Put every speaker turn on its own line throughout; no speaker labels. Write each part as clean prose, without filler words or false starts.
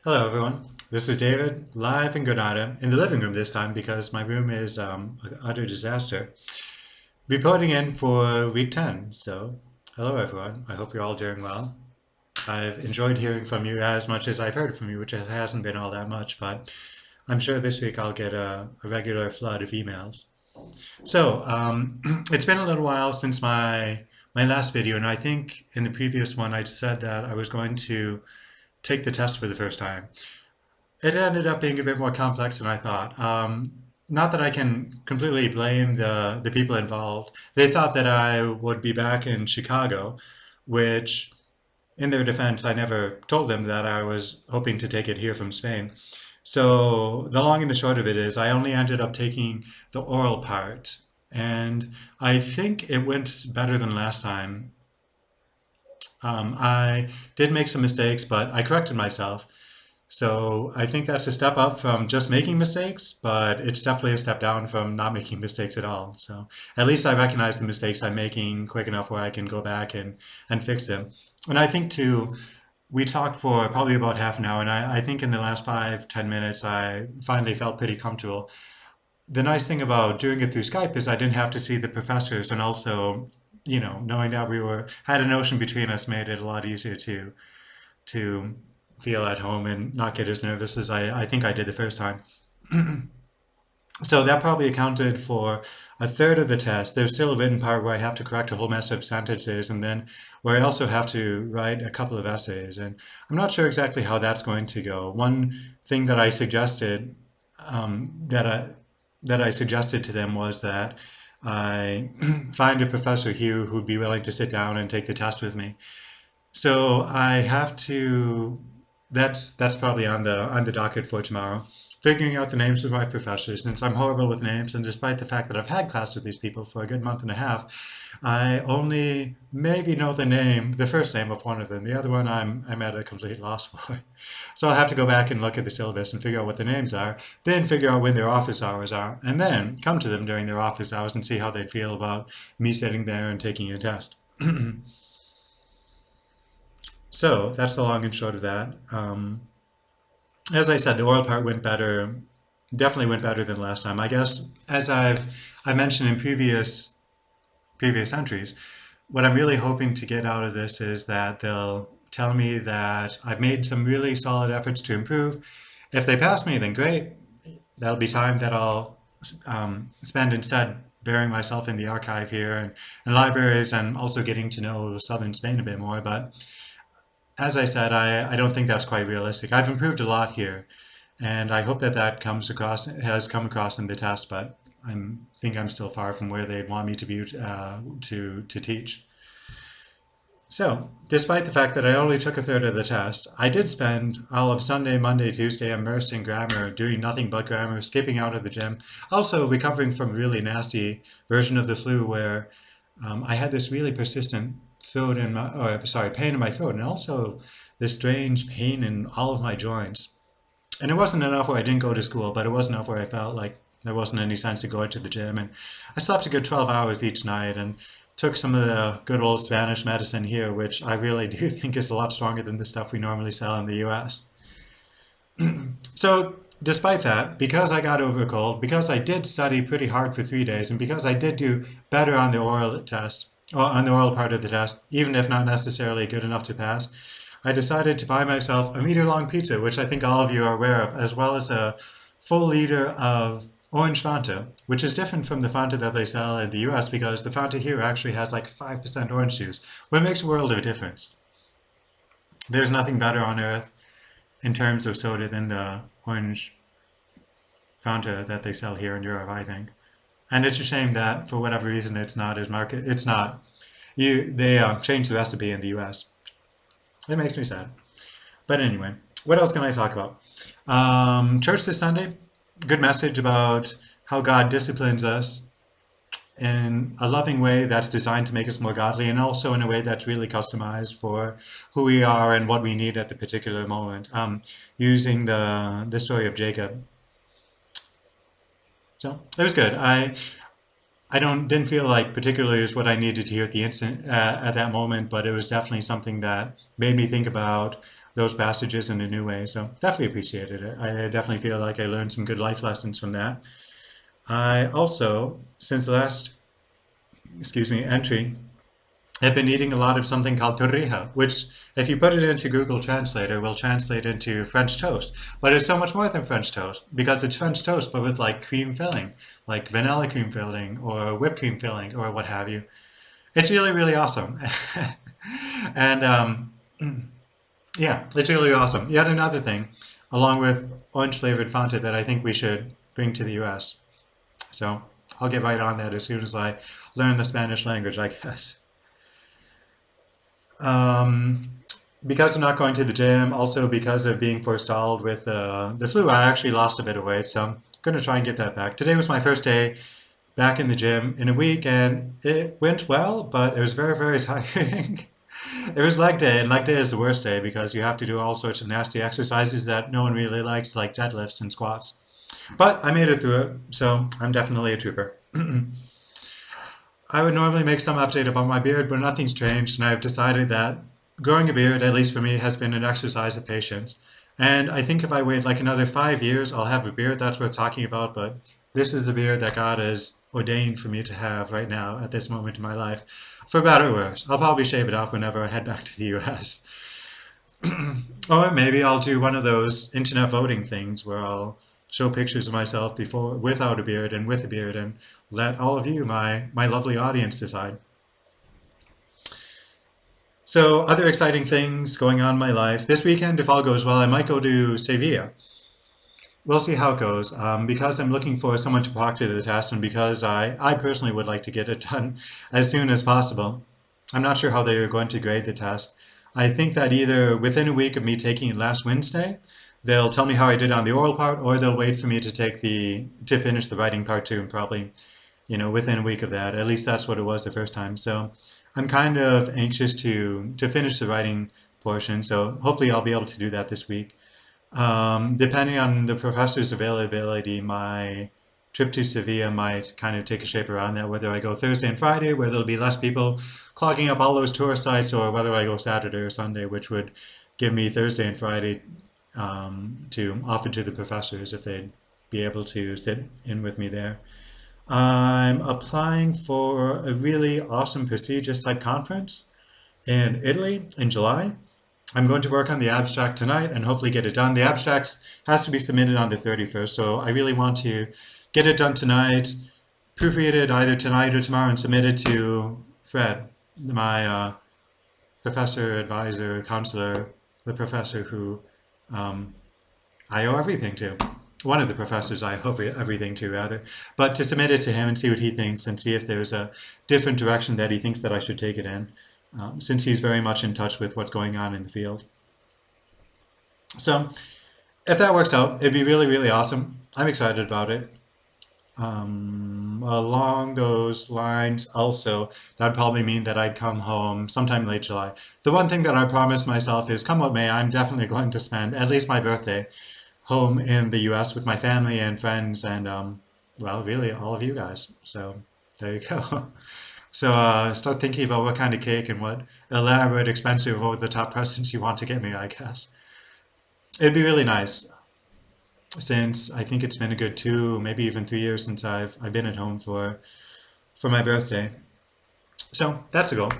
Hello everyone, this is David, live in Granada, in the living room this time because my room is an utter disaster. Reporting in for week 10, so hello everyone, I hope you're all doing well. I've enjoyed hearing from you as much as I've heard from you, which hasn't been all that much, but I'm sure this week I'll get a regular flood of emails. So, it's been a little while since my last video, and I think in the previous one I said that I was going to take the test for the first time. It ended up being a bit more complex than I thought. Not that I can completely blame the people involved. They thought that I would be back in Chicago, which, in their defense, I never told them that I was hoping to take it here from Spain. So the long and the short of it is I only ended up taking the oral part, and I think it went better than last time. I did make some mistakes, but I corrected myself. So I think that's a step up from just making mistakes, but it's definitely a step down from not making mistakes at all. So at least I recognize the mistakes I'm making quick enough where I can go back and fix them. And I think too, we talked for probably about half an hour, and I think in the last 5, 10 minutes, I finally felt pretty comfortable. The nice thing about doing it through Skype is I didn't have to see the professors, and also, knowing that we had an ocean between us made it a lot easier to feel at home and not get as nervous as I think I did the first time. So that probably accounted for a third of the test. There's still a written part where I have to correct a whole mess of sentences, and then where I also have to write a couple of essays. And I'm not sure exactly how that's going to go. One thing that I suggested that I suggested to them was that I find a professor here who'd be willing to sit down and take the test with me. So I have to. That's probably on the docket for tomorrow. Figuring out the names of my professors, since I'm horrible with names, and despite the fact that I've had class with these people for a good month and a half, I only maybe know the first name of one of them. The other one I'm at a complete loss for. So I'll have to go back and look at the syllabus and figure out what the names are, then figure out when their office hours are, and then come to them during their office hours and see how they'd feel about me sitting there and taking a test. So that's the long and short of that. As I said, the oral part went better, definitely went better than last time. I guess, as I mentioned in previous entries, what I'm really hoping to get out of this is that they'll tell me that I've made some really solid efforts to improve. If they pass me, then great. That'll be time that I'll spend instead burying myself in the archive here and libraries, and also getting to know southern Spain a bit more. But as I said, I don't think that's quite realistic. I've improved a lot here, and I hope that has come across in the test, but I think I'm still far from where they'd want me to be to teach. So, despite the fact that I only took a third of the test, I did spend all of Sunday, Monday, Tuesday immersed in grammar, doing nothing but grammar, skipping out of the gym, also recovering from a really nasty version of the flu where I had this really persistent pain in my throat, and also this strange pain in all of my joints. And it wasn't enough where I didn't go to school, but it was enough where I felt like there wasn't any sense in going to the gym. And I slept a good 12 hours each night and took some of the good old Spanish medicine here, which I really do think is a lot stronger than the stuff we normally sell in the US. So despite that, because I got over a cold, because I did study pretty hard for 3 days, and because I did do better on the oral test, or on the oral part of the test, even if not necessarily good enough to pass, I decided to buy myself a meter-long pizza, which I think all of you are aware of, as well as a full liter of Orange Fanta, which is different from the Fanta that they sell in the US because the Fanta here actually has like 5% orange juice, which makes a world of a difference. There's nothing better on earth in terms of soda than the Orange Fanta that they sell here in Europe, I think. And it's a shame that for whatever reason they changed the recipe in the US. It makes me sad. But anyway, what else can I talk about? Church this Sunday, good message about how God disciplines us in a loving way that's designed to make us more godly, and also in a way that's really customized for who we are and what we need at the particular moment, using the story of Jacob. So it was good. I didn't feel like particularly is what I needed to hear at the instant at that moment, but it was definitely something that made me think about those passages in a new way. So definitely appreciated it. I definitely feel like I learned some good life lessons from that. I also, since the last, entry, have been eating a lot of something called torrija, which, if you put it into Google Translator, will translate into French toast. But it's so much more than French toast because it's French toast, but with like cream filling, like vanilla cream filling or whipped cream filling or what have you. It's really, really awesome. And yeah, it's really awesome. Yet another thing, along with orange flavored Fanta, that I think we should bring to the US. So I'll get right on that as soon as I learn the Spanish language, I guess. Um, because I'm not going to the gym, also because of being forestalled with the flu, I actually lost a bit of weight, so I'm going to try and get that back. Today was my first day back in the gym in a week, and it went well, but it was very, very tiring. It was leg day, and leg day is the worst day because you have to do all sorts of nasty exercises that no one really likes, like deadlifts and squats. But I made it through it, so I'm definitely a trooper. I would normally make some update about my beard, but nothing's changed, and I've decided that growing a beard, at least for me, has been an exercise of patience. And I think if I wait like another 5 years, I'll have a beard that's worth talking about, but this is the beard that God has ordained for me to have right now at this moment in my life. For better or worse, I'll probably shave it off whenever I head back to the US. Or maybe I'll do one of those internet voting things where I'll show pictures of myself before without a beard and with a beard and let all of you, my lovely audience, decide. So other exciting things going on in my life. This weekend, if all goes well, I might go to Sevilla. We'll see how it goes. Because I'm looking for someone to proctor the test and because I personally would like to get it done as soon as possible. I'm not sure how they're going to grade the test. I think that either within a week of me taking it last Wednesday, they'll tell me how I did on the oral part, or they'll wait for me to finish the writing part too, and probably, within a week of that. At least that's what it was the first time. So I'm kind of anxious to finish the writing portion. So hopefully I'll be able to do that this week. Depending on the professor's availability, my trip to Sevilla might kind of take a shape around that, whether I go Thursday and Friday, where there'll be less people clogging up all those tourist sites, or whether I go Saturday or Sunday, which would give me Thursday and Friday to offer to the professors if they'd be able to sit in with me there. I'm applying for a really awesome prestigious type conference in Italy in July. I'm going to work on the abstract tonight and hopefully get it done. The abstract has to be submitted on the 31st, so I really want to get it done tonight, proofread it either tonight or tomorrow, and submit it to Fred, my professor, advisor, counselor, the professor who I owe everything to. One of the professors I owe everything to, rather. But to submit it to him and see what he thinks and see if there's a different direction that he thinks that I should take it in, since he's very much in touch with what's going on in the field. So if that works out, it'd be really, really awesome. I'm excited about it. Along those lines also, that'd probably mean that I'd come home sometime late July. The one thing that I promised myself is, come what may, I'm definitely going to spend at least my birthday home in the US with my family and friends and, well, really all of you guys. So there you go. So start thinking about what kind of cake and what elaborate, expensive, over-the-top presents you want to get me, I guess. It'd be really nice, since I think it's been a good 2, maybe even 3 years since I've been at home for my birthday. So that's a goal.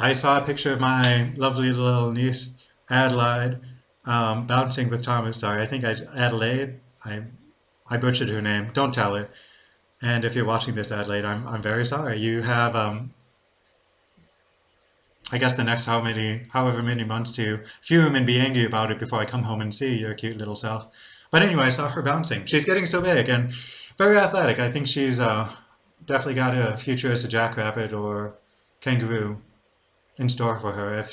I saw a picture of my lovely little niece Adelaide bouncing with Thomas. Sorry, I think Adelaide. I butchered her name. Don't tell her. And if you're watching this, Adelaide, I'm very sorry. You have I guess the next however many months to fume and be angry about it before I come home and see your cute little self. But anyway, I saw her bouncing. She's getting so big and very athletic. I think she's definitely got a future as a jackrabbit or kangaroo in store for her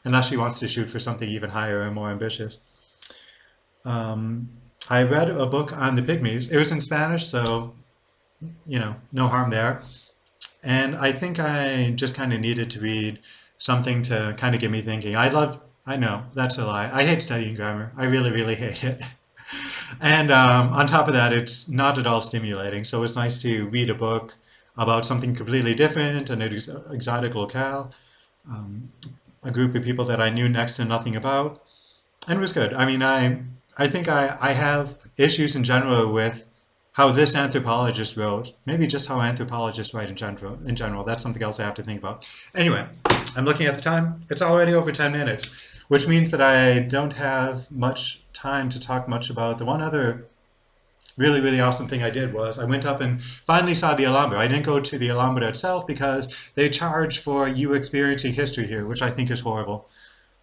unless she wants to shoot for something even higher and more ambitious. I read a book on the pygmies. It was in Spanish, so no harm there. And I think I just kind of needed to read something to kind of get me thinking. I know, that's a lie. I hate studying grammar. I really, really hate it. And on top of that, it's not at all stimulating. So it's nice to read a book about something completely different, an exotic locale, um, a group of people that I knew next to nothing about, and it was good. I mean, I think I have issues in general with how this anthropologist wrote. Maybe just how anthropologists write in general. In general, that's something else I have to think about. Anyway, I'm looking at the time. It's already over 10 minutes, which means that I don't have much time to talk much about the one other really, really awesome thing I did was I went up and finally saw the Alhambra. I didn't go to the Alhambra itself because they charge for you experiencing history here, which I think is horrible.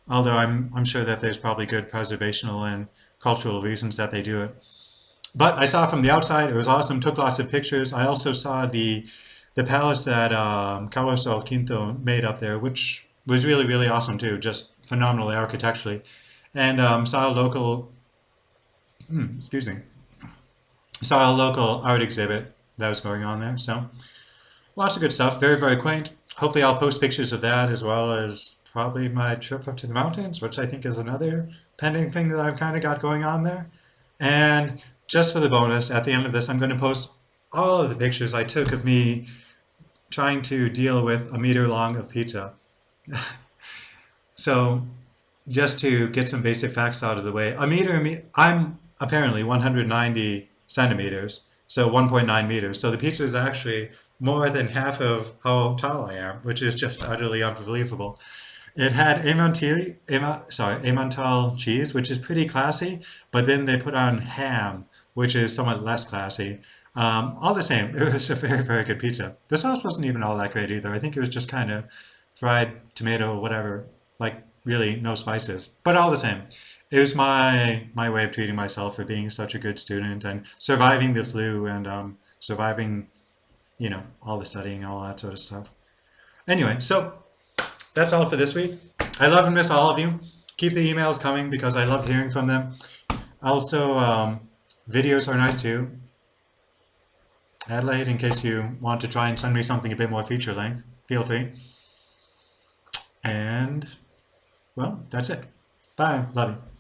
Although I'm sure that there's probably good preservational and cultural reasons that they do it. But I saw it from the outside. It was awesome. Took lots of pictures. I also saw the palace that Carlos El Quinto made up there, which was really, really awesome too. Just phenomenal architecturally. And saw a local, excuse me, saw a local art exhibit that was going on there. So lots of good stuff. Very, very quaint. Hopefully I'll post pictures of that as well as probably my trip up to the mountains, which I think is another pending thing that I've kind of got going on there. And just for the bonus, at the end of this, I'm going to post all of the pictures I took of me trying to deal with a meter long of pizza. So just to get some basic facts out of the way, I'm apparently 190 centimeters, so 1.9 meters. So the pizza is actually more than half of how tall I am, which is just utterly unbelievable. It had Emmental cheese, which is pretty classy, but then they put on ham, which is somewhat less classy. All the same, it was a very, very good pizza. The sauce wasn't even all that great either. I think it was just kind of fried tomato, whatever, like really no spices. But all the same, it was my way of treating myself for being such a good student and surviving the flu and surviving, all the studying, all that sort of stuff. Anyway, so that's all for this week. I love and miss all of you. Keep the emails coming because I love hearing from them. Also, videos are nice too. Adelaide, in case you want to try and send me something a bit more feature length, feel free. And, well, that's it. Bye. Love you.